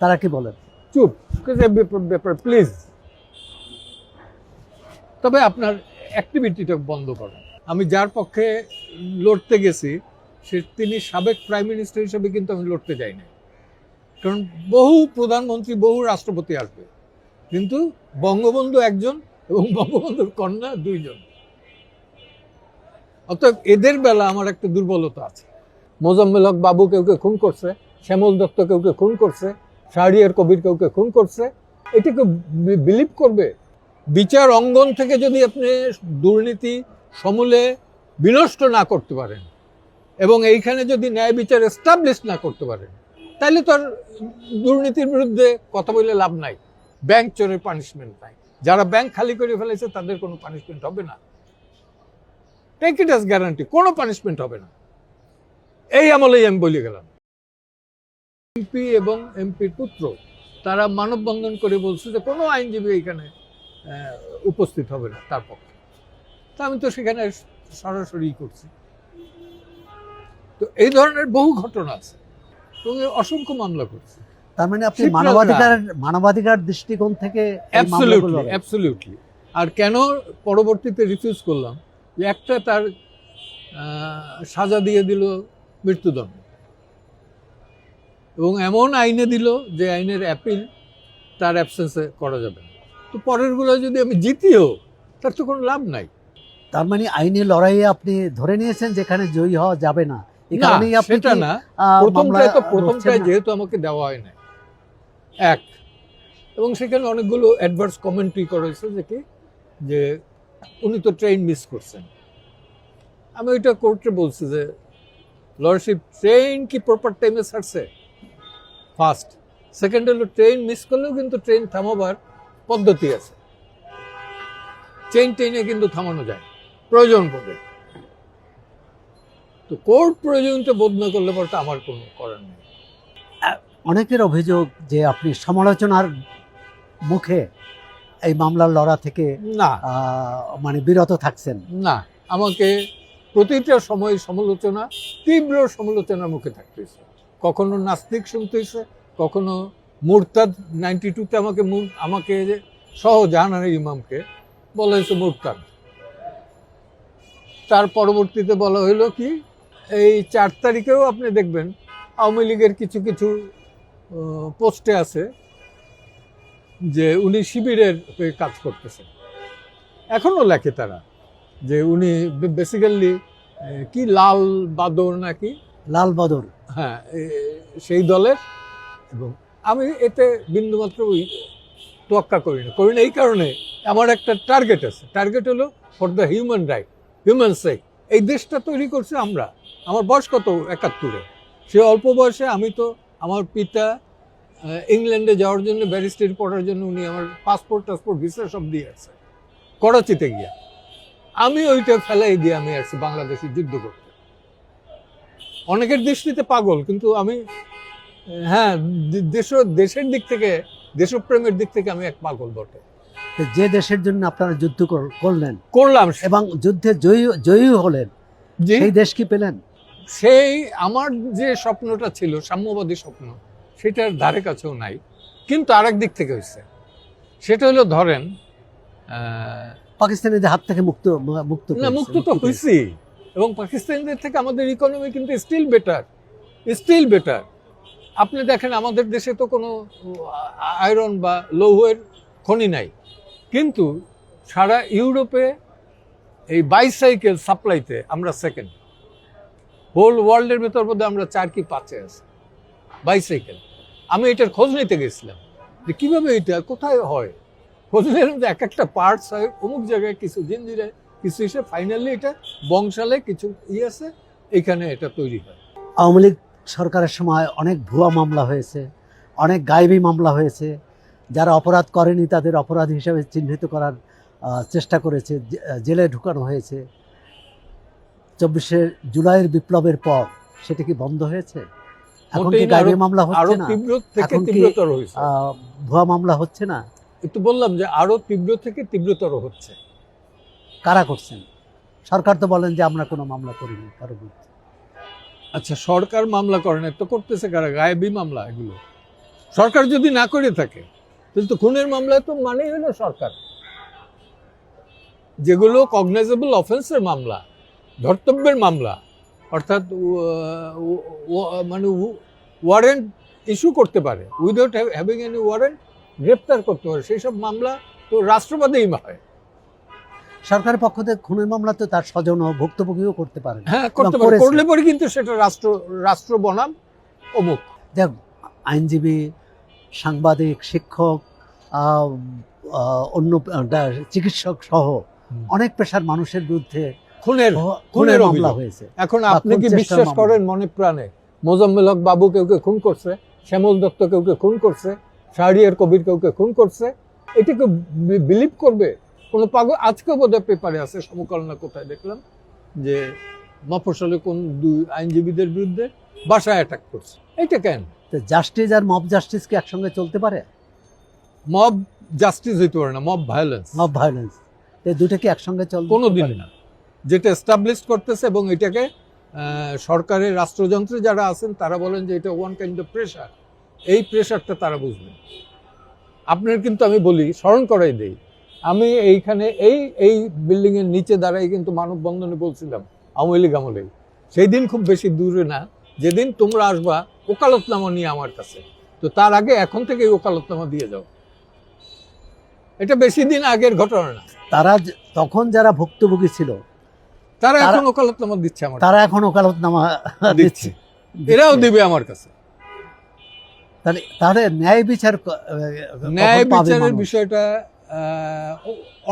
তারা কি বলেন? চুপ, ব্যাপার প্লিজ। তবে আপনার অ্যাক্টিভিটিটা বন্ধ করেন। আমি যার পক্ষে লড়তে গেছি তিনি সাবেক প্রাইম মিনিস্টার হিসেবে কিন্তু আমি লড়তে যাই না, কারণ বহু প্রধানমন্ত্রী বহু রাষ্ট্রপতি আসবে, কিন্তু বঙ্গবন্ধু একজন এবং বঙ্গবন্ধুর কন্যা দুইজন। অতএব এদের বেলা আমার একটা দুর্বলতা আছে। মোজাম্মেল হক বাবু কেউকে খুন করছে, শ্যামল দত্ত কেউকে খুন করছে, শাহরিয়ার কবির কেউকে খুন করছে, এটাকে বিলিভ করবে? বিচার অঙ্গন থেকে যদি আপনি দুর্নীতি সমূলে বিনষ্ট না করতে পারেন এবং এইখানে যদি ন্যায় বিচার এস্টাবলিশ না করতে পারেন, তাহলে তো আর দুর্নীতির বিরুদ্ধে কথা বলে লাভ নাই। ব্যাংক চোরের পানিশমেন্ট নাই, যারা ব্যাংক খালি করে ফেলেছে তাদের কোনো পানিশমেন্ট হবে না। টেক ইট অ্যাজ গ্যারান্টি, কোনো পানিশমেন্ট হবে না। এই আমলেই আমি বলে গেলাম। এমপি এবং এমপির পুত্র তারা মানববন্ধন করে বলছে যে কোনো আইনজীবী এখানে উপস্থিত হবে না তার পক্ষে। তা আমি তো সেখানে সরাসরি করছি। তো এই ধরনের বহু ঘটনা আছে এবং অসংখ্য মামলা করছি। তার মানে আপনি মানবাধিকার দৃষ্টিকোণ থেকে অ্যাবসলিউটলি। আর কেন পরবর্তীতে রিফিউজ করলাম, যে একটা তার সাজা দিয়ে দিল মৃত্যুদণ্ড এবং এমন আইনে দিল যে আইনের অ্যাপিল তার অ্যাবসেন্সে করা যাবে না। তো পরেরগুলো যদি আমি জিতিও, তার তো কোনো লাভ নাই। তার মানে আইনি লড়াইয়ে আপনি ধরে নিয়েছেন যেখানে জয়ী হওয়া যাবে না, সেটা না। প্রথমটায় যেহেতু আমাকে দেওয়া হয় না এক, এবং সেখানে অনেকগুলো অ্যাডভার্স কমেন্ট্রি করেছে যে উনি তো ট্রেন মিস করছেন। আমি ওইটা কোর্টে বলছি যে লর্ডশিপ, ট্রেন কি প্রপার টাইমে ছাড়ছে? ফার্স্ট। সেকেন্ড হলো, ট্রেন মিস করলেও কিন্তু ট্রেন থামাবার পদ্ধতি আছে। ট্রেনে কিন্তু থামানো যায় প্রয়োজন পড়ে। তো কোর্ট প্রয়োজনীয়তা বোধ না করলে পরে আমার কোনো করার নেই। অনেকের অভিযোগ যে আপনি সমালোচনার মুখে এই মামলার লড়া থেকে না মানে বিরত থাকছেন। না, আমাকে প্রতিটা সময় সমালোচনা, তীব্র সমালোচনার মুখে থাকতে হয়েছে। কখনো নাস্তিক শুনতে হয়েছে, কখনো মুরতাদ। 92-তে আমাকে সহ জাহানারা ইমামকে বলা হয়েছে মুরতাদ। তার পরবর্তীতে বলা হইল কি, এই 4 তারিখেও আপনি দেখবেন আওয়ামী লীগের কিছু কিছু পোস্টে আছে যে উনি শিবিরের হয়ে কাজ করতেছেন। এখনও লেখে তারা যে উনি বেসিক্যালি কি লাল বাদর নাকি, লাল বাদর, হ্যাঁ, সেই দলের। এবং আমি এতে বিন্দুমাত্র তোয়াক্কা করি না। এই কারণে আমার একটা টার্গেট আছে। টার্গেট হলো for the human right, human sake. এই দেশটা তৈরি করছে আমরা। আমার বয়স কত? 71-এ। সে অল্প বয়সে আমি তো, আমার পিতা ইংল্যান্ডে যাওয়ার জন্য, ব্যারিস্টারি পড়ার জন্য উনি আমার পাসপোর্ট ভিসা সব দিয়ে আছে করাচিতে গিয়া। আমি ওইটা ফেলাই দিয়ে আমি আসছি বাংলাদেশে যুদ্ধ করতে। অনেকের দৃষ্টিতে পাগল, কিন্তু আমি, হ্যাঁ, দেশের দিক থেকে, দেশপ্রেমের দিক থেকে আমি এক পাগল বটে। যে দেশের জন্য আপনারা যুদ্ধ করলাম এবং যুদ্ধে জয়ী হলেন, সেই দেশ কি পেলেন? সেই আমার যে স্বপ্নটা ছিল, সাম্যবাদী স্বপ্ন, সেটার ধারে কাছেও নাই। কিন্তু আরেক দিক থেকে হয়েছে। সেটা হলো, ধরেন পাকিস্তানিদের হাত থেকে মুক্ত তো হয়েছি, এবং পাকিস্তানিদের থেকে আমাদের ইকোনমি কিন্তু স্টিল বেটার। আপনি দেখেন আমাদের দেশে তো কোনো আয়রন বা লৌহের খনি নাই, কিন্তু সারা ইউরোপে এই বাইসাইকেল সাপ্লাইতে আমরা সেকেন্ড। হোল ওয়ার্ল্ডের ভেতর মধ্যে আমরা 4 কি 5-এ আছি বাইসাইকেল। আমি এটার খোঁজ নিতে গেছিলাম যে কীভাবে এটা কোথায় হয়। খোঁজ নিলাম যে এক একটা পার্টস হয় অমুক জায়গায়, কিছু জিঞ্জিরে, কিছু হিসেবে, ফাইনালি এটা বংশালে কিছু আছে, এখানে এটা তৈরি হয়। আওয়ামী লীগ সরকারের সময় অনেক ভুয়া মামলা হয়েছে, অনেক গায়েবী মামলা হয়েছে। যারা অপরাধ করেনি তাদের অপরাধী হিসেবে চিহ্নিত করার চেষ্টা করেছে, জেলে ঢুকানো হয়েছে। 24শে জুলাইয়ের বিপ্লবের পর সেটা কি বন্ধ হয়েছে? এখন কি গায়েবী মামলা হচ্ছে না? এখন কি ভুয়া মামলা হচ্ছে না? একটু বললাম যে আরো তীব্র থেকে তীব্রতর হচ্ছে। কারা করছেন? সরকার তো বলেন যে আমরা কোনো মামলা করিনি কারো বিরুদ্ধে। আচ্ছা, সরকার মামলা করে না তো করতেছে কারা? গায়েবী মামলা এগুলো। সরকার যদি না করে থাকে তাহলে তো খুনের মামলায় তো মানেই হলো সরকার। যেগুলো কগনাইজেবল অফেন্সের মামলা, ধর্তব্যের মামলা, অর্থাৎ মানে ওয়ারেন্ট ইস্যু করতে পারে, উইদাউট হ্যাভিং এনি ওয়ারেন্ট গ্রেপ্তার করতে পারে, সেই সব মামলা তো রাষ্ট্রপতিই হয়। সরকারের পক্ষ থেকে খুনের মামলা তো তার স্বজন ও ভুক্তভোগীও করতে পারেন। হ্যাঁ, করতে পারে, করলে পরে কিন্তু সেটা রাষ্ট্র বনাম অমুক। দেখ, আইনজীবী, সাংবাদিক, শিক্ষক, অন্য চিকিৎসক সহ অনেক পেশার মানুষের বিরুদ্ধে খুনের মামলা হয়েছে। এখন আপনি কি বিশ্বাস করেন মনে প্রাণে মোজাম্মেল হক বাবু কেউকে খুন করছে, শ্যামল দত্ত কেউকে খুন করছে, শাহরিয়ার কবির কেউকে খুন করছে? এটাকে বিলিভ করবে কোনো পাগল? আজকে বোধহয় পেপারে আছে, সমকালনা কোথায় দেখলাম যে মফস্বলে কোন দুই আইনজীবীদের বিরুদ্ধে বাসায় অ্যাটাক করছে। এটা কেন? জাস্টিস আর মব জাস্টিস কি একসঙ্গে চলতে পারে? মব জাস্টিস হইতে পারে না, মব ভায়োলেন্স। মব ভায়োলেন্স এই দুটো কি একসঙ্গে চলবে? কোনোদিন না। যেটা এস্টাবলিশ করতেছে, এবং এটাকে সরকারের রাষ্ট্রযন্ত্রে যারা আছেন তারা বলেন যে এটা ওয়ান কাইন্ড অফ প্রেশার। এই প্রেশারটা তারা বুঝবেন। আপনার কিন্তু আমি বলি, স্মরণ করাই দেই, আমি এইখানে এই বিল্ডিং এর নিচে দাঁড়াই কিন্তু মানববন্ধনে বলছিলাম আওয়ামী লীগ আমলে। সেই দিন খুব বেশি দূরে না, যেদিন তোমরা আসবা ওকালতনামা নিয়ে আমার কাছে, তো তার আগে এখন থেকে ওকালতনামা দিয়ে যাও। এটা বেশি দিন আগের ঘটনা না। তারা তখন যারা ভুক্তভোগী ছিল তারা এখন ওকালতনামা দিচ্ছে আমার, তারা এখন ওকালতনামা দিচ্ছে, এরাও দিবে আমার কাছে। তাহলে ন্যায় বিচারের বিষয়টা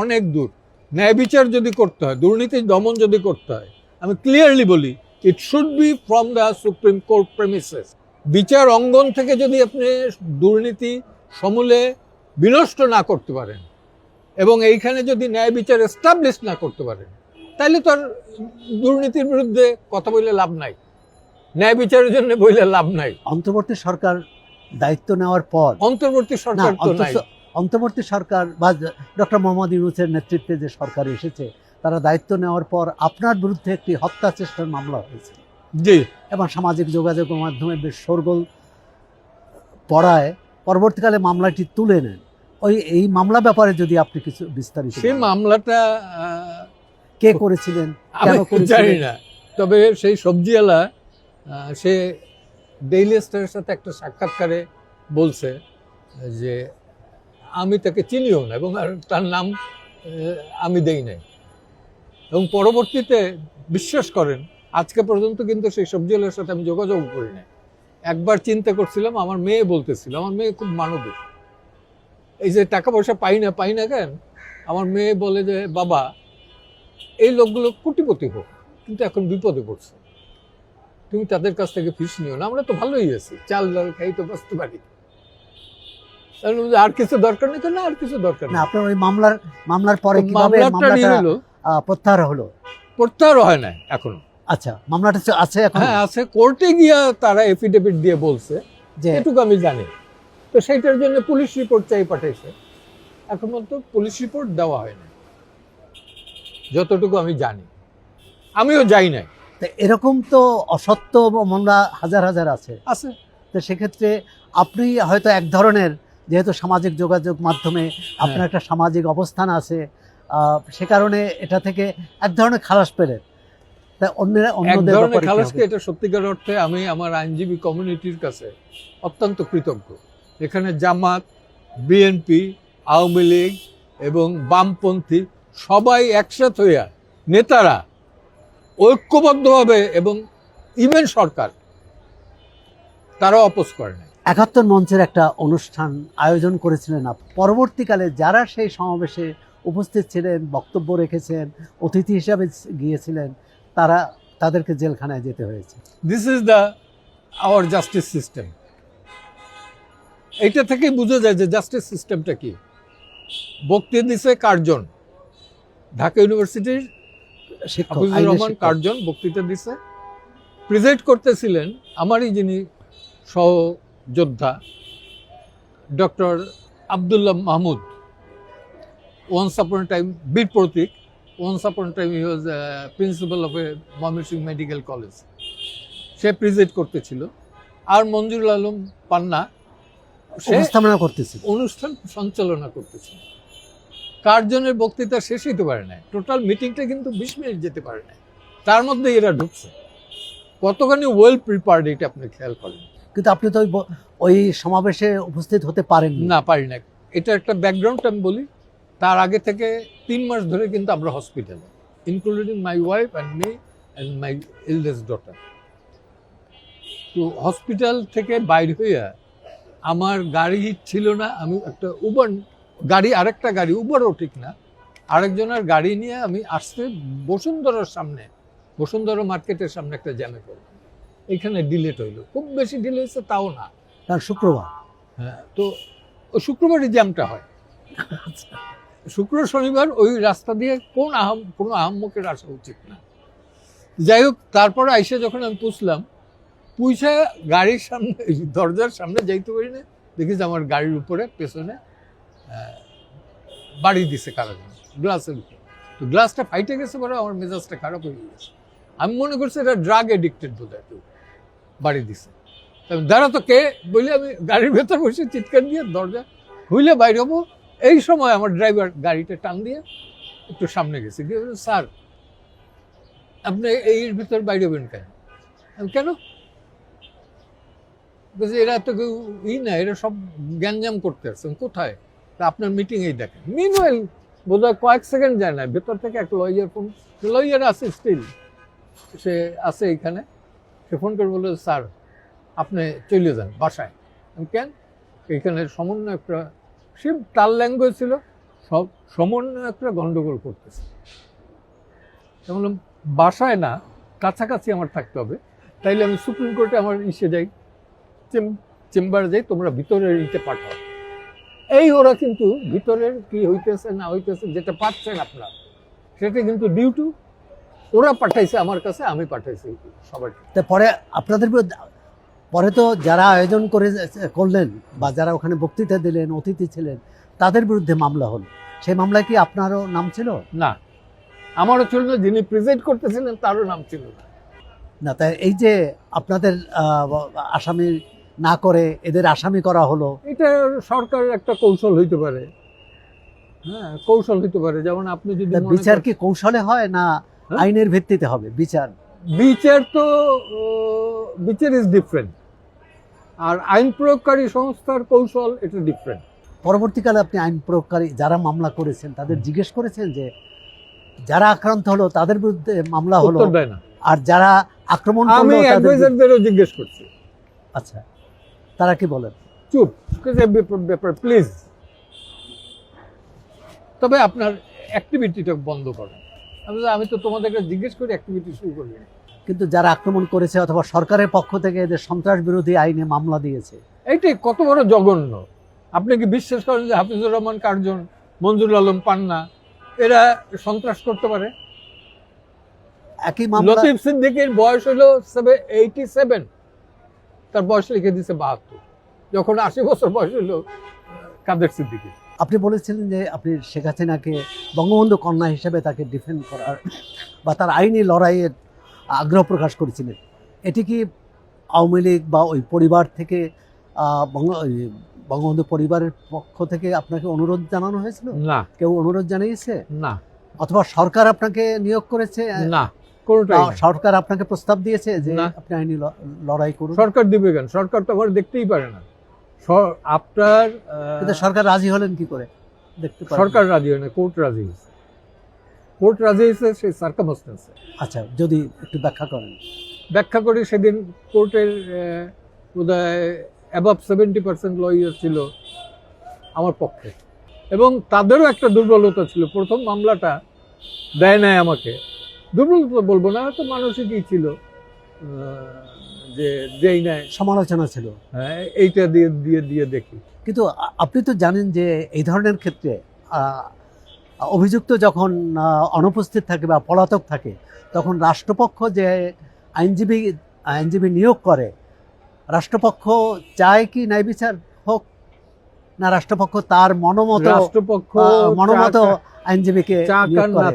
অনেক দূর। ন্যায় বিচার যদি করতে হয়, দুর্নীতি দমন যদি করতে হয়, আমি ক্লিয়ারলি বলি it should be from the supreme court premises. বিচার অঙ্গন থেকে যদি আপনি দুর্নীতি সমূলে বিনষ্ট না করতে পারেন এবং এইখানে যদি ন্যায় বিচার এস্টাবলিশ না করতে পারেন, তাহলে তো আর দুর্নীতির বিরুদ্ধে কথা বলে লাভ নাই, ন্যায় বিচারের জন্য বলে লাভ নাই। অন্তর্বর্তী সরকার দায়িত্ব নেওয়ার পর, অন্তর্বর্তী সরকার বা ডক্টর মোহাম্মদ ইউনূসের নেতৃত্বে যে সরকার এসেছে, তারা দায়িত্ব নেওয়ার পর আপনার বিরুদ্ধে একটি হত্যা চেষ্টার মামলা হয়েছে। জি। এবং সামাজিক যোগাযোগের মাধ্যমে বেশ শোরগোল পড়ায় পরবর্তীকালে মামলাটি তুলে নেন। এই মামলা ব্যাপারে যদি আপনি কিছু বিস্তারিত। সেই মামলাটা কে করেছিলেন জানি না, তবে সেই সবজিওয়ালা সে ডেইলি স্টারের সাথে একটা সাক্ষাৎকারে বলছে যে আমি তাকে চিনিও না এবং তার নাম আমি দেই নাই। এবং পরবর্তীতে বিশ্বাস করেন আজকে পর্যন্ত কিন্তু সেই সবজিওয়ালার সাথে আমি যোগাযোগ করি না। একবার চিন্তা করছিলাম, আমার মেয়ে বলতেছিল, আমার মেয়ে খুব মানবিক, এই যে টাকা পয়সা পাই না কেন, আমার মেয়ে বলে যে বাবা এই লোকগুলো কোটিপতি হোক, কিন্তু এখন বিপদে পড়ছে, তুমি তাদের কাছ থেকে ফিস নিও না, আমরা তো ভালোই আছি, চাল ডাল খাই তো বাঁচতে পারি, আর কিছু দরকার নেই। তো না, আর কিছু দরকার নেই। আপনার ওই মামলার পরে কিভাবে প্রত্যাহার হলো? প্রত্যাহার হয় না এখনো। আচ্ছা, মামলাটা আছে এখন? হ্যাঁ আছে, কোর্টে গিয়া তারা এফিডেভিট দিয়ে বলছে যে এটুকু আমি জানি। তো সেইটার জন্য পুলিশ রিপোর্ট চাই পাঠাইছে, এখন পর্যন্ত পুলিশ রিপোর্ট দেওয়া হয় না যতটুকু আমি জানি, আমিও যাই নাই। এরকম তো অসত্য মামলা হাজার হাজার আছে। তো সেক্ষেত্রে আপনি হয়তো এক ধরনের, যেহেতু সামাজিক যোগাযোগ মাধ্যমে আপনার একটা সামাজিক অবস্থান আছে, সে কারণে এটা থেকে এক ধরনের খালাস পেলেন। এটা সত্যিকার অর্থে আমি আমার আইনজীবী কমিউনিটির কাছে অত্যন্ত কৃতজ্ঞ। এখানে জামাত, বিএনপি, আওয়ামী লীগ এবং বামপন্থী সবাই একসাথে হইয়া, নেতারা ঐক্যবদ্ধভাবে, এবং ইভেন সরকার, তারাও অপোজ করে না। ৭১ মঞ্চের একটা অনুষ্ঠান আয়োজন করেছিলেন। পরবর্তীকালে যারা সেই সমাবেশে উপস্থিত ছিলেন, বক্তব্য রেখেছেন, অতিথি হিসাবে গিয়েছিলেন, তাদেরকে জেলখানায় যেতে হয়েছে। This is our justice system. এইটা থেকেই বোঝা যায় যে জাস্টিস সিস্টেমটা কি। বক্তৃতা দিছে কার্জন, ঢাকা ইউনিভার্সিটির হাফিজুর রহমান কার্জন বক্তৃতা দিছে। প্রেজেন্ট করতেছিলেন আমারই যিনি সহযোদ্ধা doctor Abdullah Mahmud, once upon time Bir Protik, once upon a time he was principal of a Mymensingh Medical College, say present করতেছিল। আর মঞ্জুরুল আলম পান্না, সে উপস্থাপনা করতেছে। অনুষ্ঠান সঞ্চালনা করতেছে, কার্জনের বক্তৃতা শেষ হইতে পারে না, টোটাল মিটিংটা কিন্তু 20 মিনিট যেতে পারে না, তার মধ্যে এরা ঢুকছে। কতখানি ওয়েল প্রিপার্ড এটা আপনি খেয়াল করেন। কিন্তু আপনি তো ওই সমাবেশে উপস্থিত হতে পারেন না, পারি না। এটা একটা ব্যাকগ্রাউন্ড আমি বলি। তার আগে থেকে 3 মাস ধরে কিন্তু আমরা হসপিটালে, including my wife and me and my eldest daughter. তো হসপিটাল থেকে বাইর হইয়া আমার গাড়ি ছিল না, আমি একটা উবার গাড়ি, আরেকটা গাড়ি, উবারও ঠিক না, আরেকজনের গাড়ি নিয়ে আমি আসতে বসুন্ধরার সামনে, বসুন্ধরা মার্কেটের সামনে একটা জ্যামে পড়লাম। এখানে ডিলেট হইলো, খুব বেশি ডিলে হয়েছে তাও না। কারণ শুক্রবার। হ্যাঁ, তো ওই শুক্রবারই জ্যামটা হয়। শুক্র শনিবার ওই রাস্তা দিয়ে কোনো আহাম্মকের আসা উচিত না। যাই হোক, তারপরে আইসে যখন আমি পুইসা গাড়ির সামনে, দরজার সামনে যাইতে পারি না, দেখি যে আমার গাড়ির উপরে পেছনে বাড়ি দিছে কারো গ্লাসের উপরে। তো গ্লাসটা ফাইটে গেছে, বড় আমার মেজাজটা খারাপ হয়ে গেছে। আমি মনে করছি এটা ড্রাগ এডিক্টেড বোধ হয়, বাড়ি দিছে। দাঁড়া তো কে বলে আমি গাড়ির ভেতর বসে চিৎকার দিয়ে দরজা খুলে বাইরে হবো, এই সময় আমার ড্রাইভার গাড়িটা টান দিয়ে একটু সামনে গেছে, গিয়ে বলল, স্যার আপনি এর ভিতর বাইরে হবেন কেন? কেন? বলছে এরা তো কেউ না, এরা সব গ্যাঞ্জাম করতে আসছেন। কোথায়? তা আপনার মিটিং এই দেখেন। মিনওয়েল বোধ হয় কয়েক সেকেন্ড যায় না, ভেতর থেকে একটা লয়ার ফোন, লয়ার আছে স্টিল, সে আছে এখানে, সে ফোন করে বললো, স্যার আপনি চলে যান বাসায়। কেন? এখানে সমন্বয় একটা, সে তার ল্যাঙ্গুয়েজ ছিল, সব সমন্বয় একটা গন্ডগোল করতেছে। বললাম বাসায় না, কাছাকাছি আমার থাকতে হবে, তাইলে আমি সুপ্রিম কোর্টে আমার যাই, চেম্বারে যাই, তোমরা ভিতরে নিতে পাঠাও। এই ওরা কিন্তু ভিতরের কি হইতেছে না হইতেছে যেটা পাচ্ছেন আপনার, সেটা কিন্তু ডিউটি ওরা পাঠাইছে আমার কাছে, আমি পাঠাইছি সবাই। পরে আপনাদের পরে তো যারা আয়োজন করলেন বা যারা ওখানে বক্তৃতা দিলেন, অতিথি ছিলেন, তাদের বিরুদ্ধে মামলা হলো। সেই মামলায় কি আপনারও নাম ছিল? না, আমারও ছিল না, যিনি প্রেজেন্ট করতেছিলেন তারও নাম ছিল না। না, তাই এই যে আপনাদের আসামি না করে এদের আসামি করা হলো, এটা সরকারের একটা কৌশল হইতে পারে। হ্যাঁ, কৌশল হইতে পারে। যেমন আপনি যদি বিচার কি কৌশলে হয় না আইনের ভিত্তিতে হবে বিচার? বিচার তো বিচার ইজ ডিফারেন্ট, আর আইন প্রয়োগকারী সংস্থার কৌশল এটা ডিফারেন্ট। পরবর্তীকালে আপনি আইন প্রয়োগকারী যারা মামলা করেছেন তাদের জিজ্ঞেস করেছেন যে যারা আক্রান্ত হলো তাদের বিরুদ্ধে মামলা হলো, উত্তর দেয় না। আর যারা আক্রমণ করলো আমি অ্যাডভাইজারদেরও জিজ্ঞেস করছি। আচ্ছা, তারা কি বলেন? চুপ, ব্যাপার প্লিজ, তবে আপনার অ্যাক্টিভিটিটা বন্ধ করেন। আমি তো তোমাদেরকে জিজ্ঞেস করি, অ্যাক্টিভিটি শুরু করবে। কিন্তু যারা আক্রমণ করেছে অথবা সরকারের পক্ষ থেকে এদের সন্ত্রাস বিরোধী আইনে মামলা দিয়েছে, এইটাই কত বড় জঘন্য। আপনি কি বিশ্বাস করেন যে হাফিজুর রহমান কার্জন, মঞ্জুর আলম পান্না এরা সন্ত্রাস করতে পারে? একই মামলা। লতিফ সিদ্দিকীর বয়স হলো 87, তার বয়স লিখে দিচ্ছে 72, যখন 80 বছর বয়স হলো কাদের সিদ্দিকীর। আপনি বলেছিলেন যে আপনি শেখ হাসিনাকে বঙ্গবন্ধু কন্যা হিসেবে তাকে ডিফেন্ড করার বা তার আইনি লড়াইয়ের আগ্রহ প্রকাশ করেছিলেন। এটি কি আওয়ামী লীগ বা ওই পরিবার থেকে বঙ্গবন্ধু পরিবারের পক্ষ থেকে আপনাকে অনুরোধ জানানো হয়েছিল? না। কেউ অনুরোধ জানিয়েছে? না। অথবা সরকার আপনাকে নিয়োগ করেছে? না, কোনটাই না। সরকার আপনাকে প্রস্তাব দিয়েছে যে আপনি আইনি লড়াই করুন? সরকার দিবে কেন? সরকার তো আবার দেখতেই পারে না। আপনার কিন্তু সরকার রাজি হলেন কি করে? দেখতে পারেন। সরকার রাজি হয় না, কোর্ট রাজি হয়েছে। কোর্ট রাজি হয়েছে সেই সার্কামস্টেন্সে। আচ্ছা, যদি একটু ব্যাখ্যা করেন। ব্যাখ্যা করি, সেদিন কোর্টের বোধহয় অ্যাবাভ 70% লয়ার ছিল আমার পক্ষে, এবং তাদেরও একটা দুর্বলতা ছিল। প্রথম মামলাটা দেয় নাই আমাকে, দুর্বলতা বলবো না, তো মানসিকই ছিল যে দেই নাই, সমালোচনা ছিল। হ্যাঁ, এইটা দিয়ে দিয়ে দিয়ে দেখি। কিন্তু আপনি তো জানেন যে এই ধরনের ক্ষেত্রে অভিযুক্ত যখন অনুপস্থিত থাকে বা পলাতক থাকে, তখন রাষ্ট্রপক্ষ যে আইনজীবী নিয়োগ করে, রাষ্ট্রপক্ষ চায় কি ন্যায় বিচার হোক, না রাষ্ট্রপক্ষ তার মনোমত আইনজীবীকে নিয়োগ করে?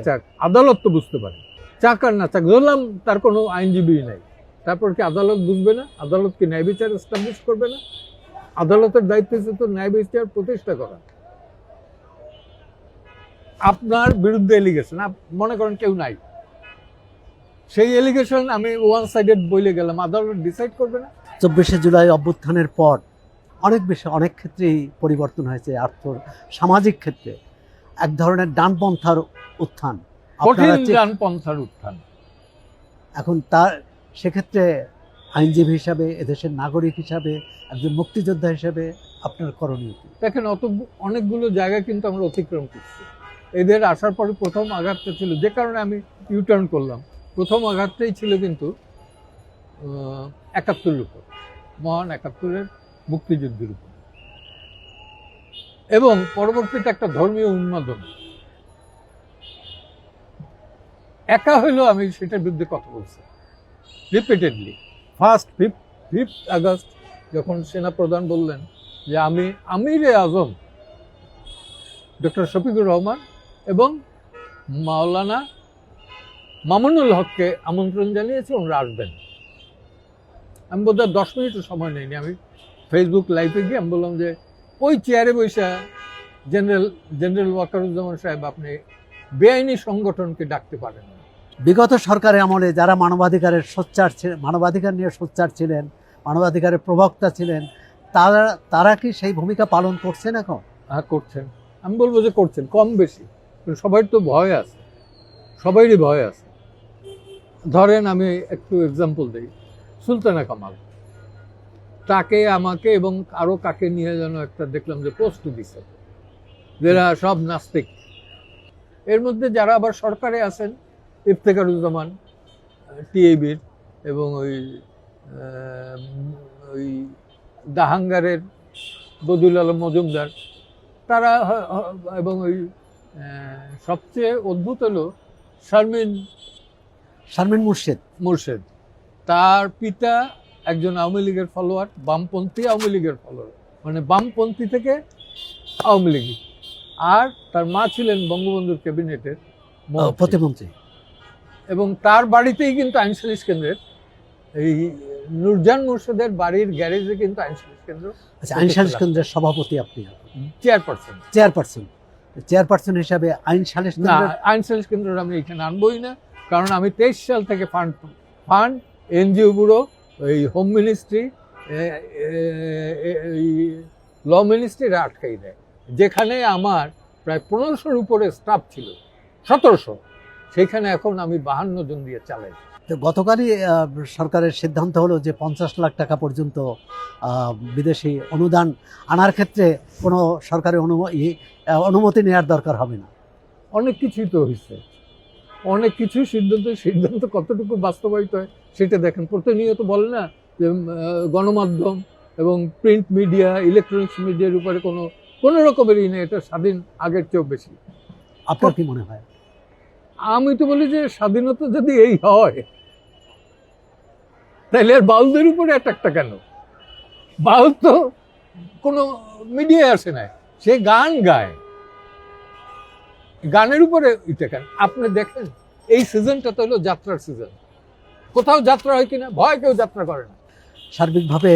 আদালত তো বুঝতে পারে, চাক আর না চাক, ধরলাম তার কোনো আইনজীবী নাই, তারপর কি আদালত বুঝবে না? আদালত কি ন্যায় বিচার এস্টাবলিশ করবে না? আদালতের দায়িত্ব হচ্ছে তো ন্যায় বিচার প্রতিষ্ঠা করা। আপনার বিরুদ্ধে এলিগেশন, মনে করেন কেউ নাই, সেই এলিগেশন আমি ওয়ান সাইডেড বলে গেলাম, আদালত ডিসাইড করবে না? 24শে জুলাই অভ্যুত্থানের পর অনেক ক্ষেত্রেই পরিবর্তন হয়েছে, সামাজিক ক্ষেত্রে এক ধরনের ডানপন্থার উত্থান, কঠিন আপনারা ডানপন্থার উত্থান। এখন তার সেক্ষেত্রে আইনজীবী হিসাবে, এদেশের নাগরিক হিসাবে, একজন মুক্তিযোদ্ধা হিসাবে আপনার করণীয় কি? দেখেন, অনেকগুলো জায়গা কিন্তু আমরা অতিক্রম করছি। এদের আসার পরে প্রথম আঘাতটা ছিল, যে কারণে আমি ইউটার্ন করলাম, প্রথম আঘাতটাই ছিল কিন্তু ৭১ উপর, মহান ৭১-এর মুক্তিযুদ্ধের উপর, এবং পরবর্তীতে একটা ধর্মীয় উন্মাদন। একা হইলেও আমি সেটার বিরুদ্ধে কথা বলছি রিপিটেডলি। ফার্স্ট 5 আগস্ট যখন সেনাপ্রধান বললেন যে আমি আমিরে আজম ডক্টর শফিকুর রহমান এবং মাওলানা মামুনুল হককে আমন্ত্রণ জানিয়েছি, ওনারা আসবেন। আমি বোধহয় 10 মিনিটও সময় নেইনি, আমি ফেসবুক লাইভে গিয়ে আমি বললাম যে ওই চেয়ারে বসে জেনারেল ওয়াকারুজ্জামান সাহেব, আপনি বেআইনি সংগঠনকে ডাকতে পারেন না। বিগত সরকারের আমলে যারা মানবাধিকার নিয়ে সোচ্চার ছিলেন, মানবাধিকারের প্রবক্তা ছিলেন, তারা কি সেই ভূমিকা পালন করছেন এখন? হ্যাঁ, করছেন। আমি বলবো যে করছেন, কম বেশি। সবাই তো ভয় আছে, সবাইরই ভয় আছে। ধরেন আমি একটু এক্সাম্পল দিই, সুলতানা কামাল, তাকে, আমাকে এবং আরো কাকে নিয়ে যেন একটা দেখলাম যে পোস্ট দিছে, যারা সব নাস্তিক। এর মধ্যে যারা আবার সরকারে আছেন, ইফতেখারুজ্জামান টিএবির, এবং ওই দাহাঙ্গারের বদুল আলম মজুমদার, তারা, এবং ওই সবচেয়ে অদ্ভুত হলো শারমিন মুর্শেদ, তার পিতা একজন আওয়ামী লীগের ফলোয়ার, বামপন্থী আওয়ামী লীগের ফলোয়ার, মানে বামপন্থী থেকে আওয়ামী লীগ, আর তার মা ছিলেন বঙ্গবন্ধুর ক্যাবিনেটের প্রতিমন্ত্রী। এবং তার বাড়িতেই কিন্তু আইন সালিশ কেন্দ্রের, এই নুরজান মুর্শেদের বাড়ির গ্যারেজে কিন্তু আইন সালিশ কেন্দ্র। আচ্ছা, আইন সালিশ কেন্দ্রের সভাপতি আপনি? চেয়ারপারসন হিসাবে আইন সালিশ কেন্দ্র আমি এখানে আনবই না, কারণ আমি 23 সাল থেকে ফান্ড এনজিও ব্যুরো, ওই হোম মিনিস্ট্রি, ল মিনিস্ট্রিরা আটকাই দেয়, যেখানে আমার প্রায় 1500-র উপরে স্টাফ ছিল, 1700, সেইখানে এখন আমি 52 জন দিয়ে চালাই। তো গতকালই সরকারের সিদ্ধান্ত হলো যে 50 লাখ টাকা পর্যন্ত বিদেশি অনুদান আনার ক্ষেত্রে কোনো সরকারি অনুমতি নেওয়ার দরকার হবে না। অনেক কিছুই তো হয়েছে, অনেক কিছু সিদ্ধান্ত কতটুকু বাস্তবায়িত হয় সেটা দেখেন। প্রতিনিয়ত বলে না যে গণমাধ্যম এবং প্রিন্ট মিডিয়া, ইলেকট্রনিক্স মিডিয়ার উপরে কোনো রকমের এটা স্বাধীন, আগের চেয়েও বেশি। আপনার কি মনে হয়? আমি তো বলি যে স্বাধীনতা যদি এই হয়, তাহলে আর বাউলদের উপরে অ্যাটাকটা কেন? বাউল তো কোনো মিডিয়ায় আসে না, সে গান গায়, গানের উপরে এটা কেন? আপনি দেখেন এই সিজনটা তো হলো যাত্রার সিজন, কোথাও যাত্রা হয় কিনা? ভয় কেউ যাত্রা করে না। সার্বিকভাবে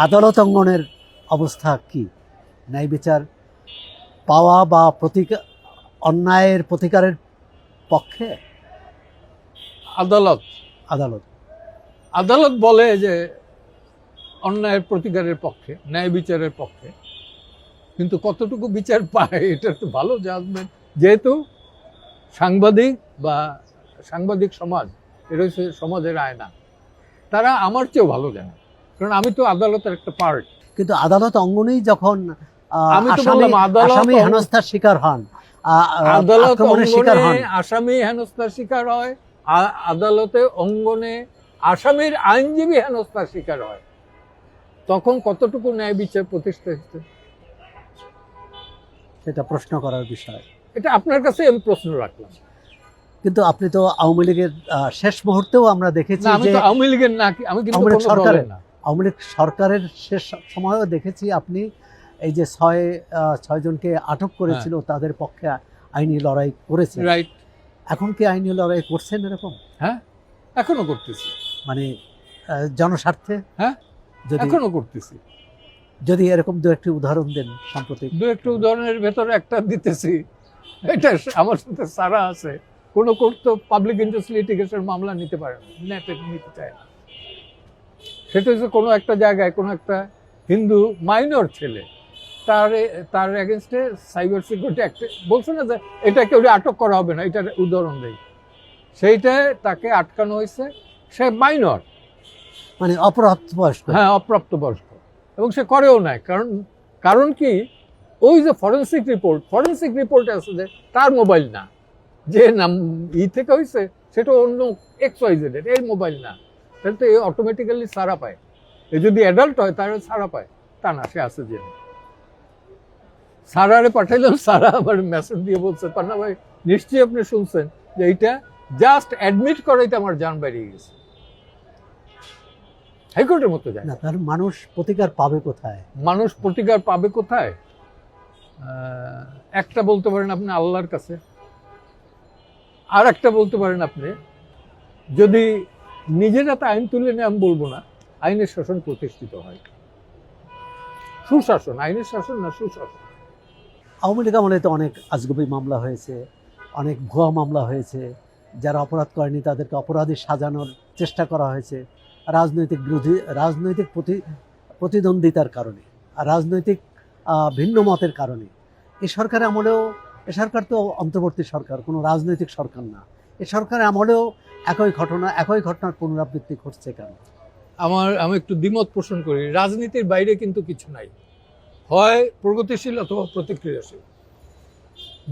আদালত অঙ্গনের অবস্থা কি? ন্যায় বিচার পাওয়া বা অন্যায়ের প্রতিকারের পক্ষে? আদালত বলে যে অন্যায়ের প্রতিকারের পক্ষে, ন্যায় বিচারের পক্ষে, কিন্তু কতটুকু বিচার পায় এটা তো ভালো জাজমেন্ট। যেহেতু সাংবাদিক সমাজ, এটা হচ্ছে সমাজের আয়না, তারা আমার চেয়েও ভালো জানে, কারণ আমি তো আদালতের একটা পার্ট। কিন্তু আদালত অঙ্গনেই যখন আমি তো বললাম আসামি হেনস্থার শিকার হন, আসামি হেনস্থার শিকার হয়, আদালতে অঙ্গনে আসামির আইনজীবী হেনস্থার শিকার হয়, তখন কতটুকু ন্যায় বিচার প্রতিষ্ঠা হচ্ছে সেটা প্রশ্ন করার বিষয়। এটা আপনার কাছে আমি প্রশ্ন রাখলাম। কিন্তু আপনি তো আওয়ামী লীগের শেষ মুহূর্তেও আমরা দেখেছি, আমি তো আওয়ামী লীগের না, আমি কিন্তু আওয়ামী লীগ সরকারের শেষ সময়ও দেখেছি আপনি এই যে 6 জনকে আটক করেছিল, তাদের পক্ষে আইনি লড়াই করেছেন। রাইট। এখন কি আইনি লড়াই করছেন এরকম? হ্যাঁ, এখনো করতেছি, মানে জনস্বার্থে। হ্যাঁ, যদি এখনো করতেছি। যদি এরকম দু একটি উদাহরণ দেন সাম্প্রতিক। দু একটু উদাহরণের ভেতরে একটা দিতেছি, এটা আমার সাথে সারা আছে। কোনো কোর্ট তো পাবলিক ইন্টারেস্ট লিটিগেশন মামলা নিতে পারে না, নিতে চায় না। সেটা হচ্ছে কোনো একটা জায়গায় কোনো একটা হিন্দু মাইনর ছেলে তার এগেনস্টে সাইবার সিকিউরিটি অ্যাক্ট বলছে না যে এটা কেউ আটক করা হবে না, এটার উদাহরণ দেয়। সেইটায় তাকে আটকানো হয়েছে, সে মাইনর, মানে অপ্রাপ্তবয়স্ক। হ্যাঁ অপ্রাপ্তবয়স্ক, এবং সে করেও নাই। কারণ কি, ওই যে ফরেন্সিক রিপোর্ট আছে যে তার মোবাইল না, যে নাম থেকে হয়েছে সেটা অন্য XYZ এর মোবাইল না, তাহলে তো অটোমেটিক্যালি সারা পায়। এ যদি অ্যাডাল্ট হয় তাহলে সারা পায়, তা না, সে আছে যে সারারে পাঠাইলাম। সারা আবার মেসেজ দিয়ে বলছে, পান্না ভাই নিশ্চয়ই আপনি শুনছেন যে এইটা জাস্ট অ্যাডমিট করাইতে আমার জান বেরিয়ে গেছে। হাইকোর্টের মতো যায় না, তার মানুষ প্রতিকার পাবে কোথায়? মানুষ প্রতিকার পাবে কোথায়? একটা বলতে পারেন আপনি আল্লাহর কাছে, আর একটা বলতে পারেন আপনি যদি নিজের হাতে আইন তুলে নিয়ে, আমি বলবো না, আইনের শাসন প্রতিষ্ঠিত হয়। সুশাসন, আইনের শাসন না, সুশাসন। আওয়ামী লীগ আমলে তো অনেক আজগুবি মামলা হয়েছে, অনেক ভুয়া মামলা হয়েছে, যারা অপরাধ করেনি তাদেরকে অপরাধী সাজানোর চেষ্টা করা হয়েছে রাজনৈতিক প্রতিদ্বন্দ্বিতার কারণে আর রাজনৈতিক ভিন্ন মতের কারণে। এই সরকারের আমলেও, এ সরকার তো অন্তর্বর্তী সরকার, কোনো রাজনৈতিক সরকার না, এ সরকারের আমলেও একই ঘটনার পুনরাবৃত্তি ঘটছে কেন? আমি একটু দ্বিমত পোষণ করি। রাজনীতির বাইরে কিন্তু কিছু নাই, হয় প্রগতিশীল অথবা প্রতিক্রিয়াশীল,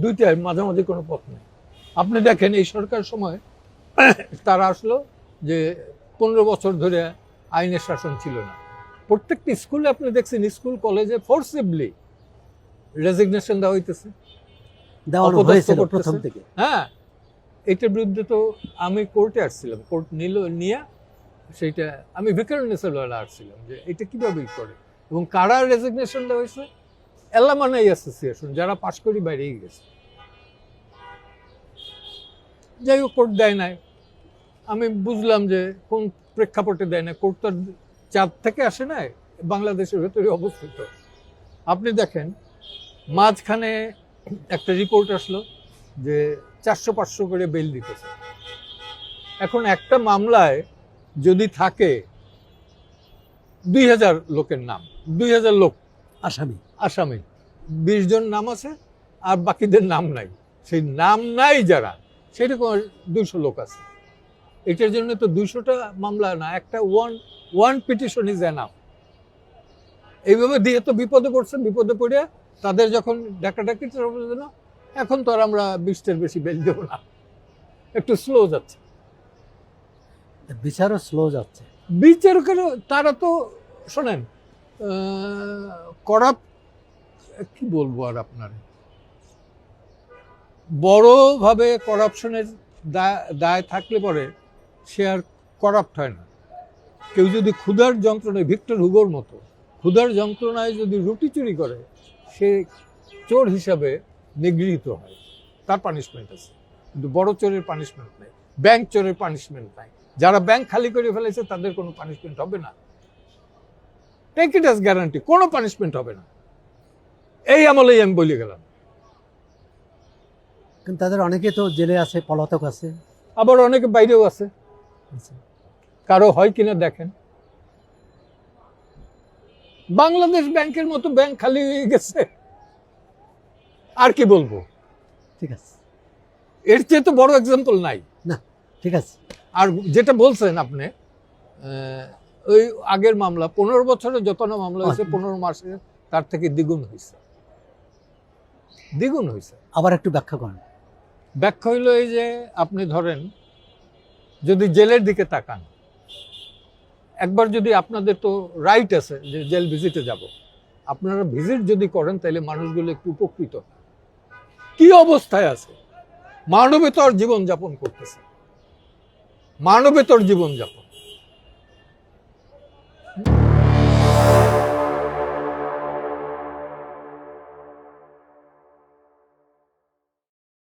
দুইটার মাঝামাঝি কোনো পথ নেই। আপনি দেখেন এই সরকার সময় তারা আসলো যে 15 বছর ধরে আইনের শাসন ছিল না। প্রত্যেকটি স্কুলে আপনি দেখছেন, স্কুল কলেজে ফোর্সিবলি রেজিগনেশন দেওয়া হইতেছে, দেওয়ানো হয়েছিল প্রথম থেকে। হ্যাঁ, এটার বিরুদ্ধে তো আমি কোর্টে আসছিলাম, কোর্ট নিয়ে সেইটা আমি ভিকারুন্নেসের লয়ার আসছিলাম যে এটা কিভাবে করে এবং কারা রেজিগনেশন দেওয়া হয়েছে। এলামানাই অ্যাসোসিয়েশন, যারা পাশ করি বাইরেই গেছে। যাই হোক, কোর্ট দেয় নাই। আমি বুঝলাম যে কোন প্রেক্ষাপটে দেয় না। কোর্ট তো চাঁদ থেকে আসে নাই, বাংলাদেশের ভেতরে অবস্থিত। আপনি দেখেন মাঝখানে একটা রিপোর্ট আসলো যে 400-500 করে বেল দিতেছে। এখন একটা মামলায় যদি থাকে 2000 লোকের নাম, 2000 লোক আসামি, 20 জন নাম আছে আর বাকিদের নাম নাই। সেই নাম নাই যারা, সেরকম 200 লোক আছে। এটার জন্য তো 200টা মামলা না, একটা ওয়ান পিটিশন ইজ এনাফ। এইভাবে দিয়ে তো বিপদে পড়ে তাদের যখন ডাকাডাকি, এখন তো আর আমরা 20টার বেশি বেল দেব না, একটু স্লো যাচ্ছে, বিচারও স্লো যাচ্ছে। বিচারকের তারা তো শোনেন কি বলবো আর আপনার, বড়ভাবে করাপশনের দায় থাকলে পরে সে আর করাপ্ট হয় না। কেউ যদি ক্ষুধার যন্ত্রণায়, ভিক্টর হুগোর মতো ক্ষুধার যন্ত্রণায় যদি রুটি চুরি করে, সে চোর হিসাবে নিগৃহীত হয়, তার পানিশমেন্ট আছে। কিন্তু বড় চোরের পানিশমেন্ট নেই, ব্যাংক চোরের পানিশমেন্ট নাই। যারা ব্যাংক খালি করে ফেলেছে তাদের কোনো পানিশমেন্ট হবে না, টেক ইট অ্যাজ গ্যারান্টি, কোনো পানিশমেন্ট হবে না। এই আমলেই আমি বলে গেলাম। কিন্তু তাদের অনেকে তো জেলে আছে, পলাতক আছে, আবার অনেকে বাইরেও আছে। কারো হয় কিনা দেখেন, বাংলাদেশ ব্যাংকের মতো ব্যাংক খালি হয়ে গেছে, আর কি বলবো। ঠিক আছে, এর চেয়ে তো বড় এক্সাম্পল নাই না। ঠিক আছে। আর যেটা বলছেন আপনি, ওই আগের মামলা 15 বছরে যত না মামলা হয়েছে, 15 মাসে তার থেকে দ্বিগুণ হয়েছে। আবার একটু ব্যাখ্যা করেন। ব্যাখ্যা হইল এই যে, আপনি ধরেন যদি জেলের দিকে তাকান, একবার যদি আপনাদের তো রাইট আছে যে জেল ভিজিটে যাব, আপনারা ভিজিট যদি করেন তাহলে মানুষগুলো একটু উপকৃত। কি অবস্থায় আছে, মানবেতর জীবনযাপন করতেছে, মানবেতর জীবনযাপন।